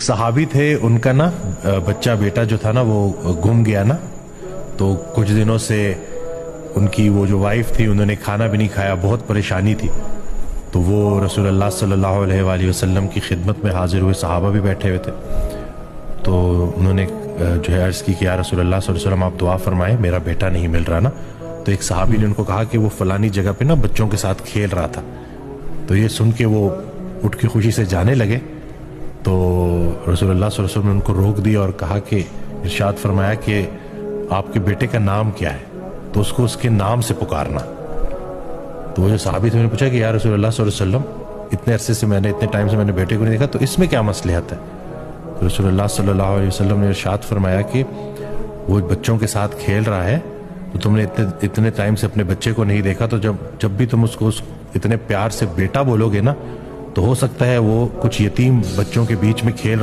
ایک صحابی تھے, ان کا نا بچہ بیٹا جو تھا نا وہ گم گیا نا, تو کچھ دنوں سے ان کی وہ جو وائف تھی انہوں نے کھانا بھی نہیں کھایا, بہت پریشانی تھی. تو وہ رسول اللہ صلی اللہ علیہ وآلہ وسلم کی خدمت میں حاضر ہوئے, صحابہ بھی بیٹھے ہوئے تھے. تو انہوں نے جو ہے عرض کی کہ یا رسول اللہ صلی اللہ علیہ وسلم آپ دعا فرمائیں, میرا بیٹا نہیں مل رہا نا. تو ایک صحابی نے ان کو کہا کہ وہ فلانی جگہ پہ نا بچوں کے ساتھ کھیل رہا تھا. تو یہ سن کے وہ اٹھ کے خوشی سے جانے لگے. تو رسول اللہ صلی اللہ علیہ وسلم نے ان کو روک دیا اور کہا کہ ارشاد فرمایا کہ آپ کے بیٹے کا نام کیا ہے, تو اس کو اس کے نام سے پکارنا. تو وہ جو صحابی تھے, میں نے پوچھا کہ یا رسول اللہ صلی اللہ علیہ وسلم اتنے عرصے سے اتنے ٹائم سے میں نے بیٹے کو نہیں دیکھا, تو اس میں کیا مصلحت ہے؟ تو رسول اللہ صلی اللہ علیہ وسلم نے ارشاد فرمایا کہ وہ بچوں کے ساتھ کھیل رہا ہے, تو تم نے اتنے ٹائم سے اپنے بچے کو نہیں دیکھا, تو جب بھی تم اس کو اتنے پیار سے بیٹا بولو گے نا, تو ہو سکتا ہے وہ کچھ یتیم بچوں کے بیچ میں کھیل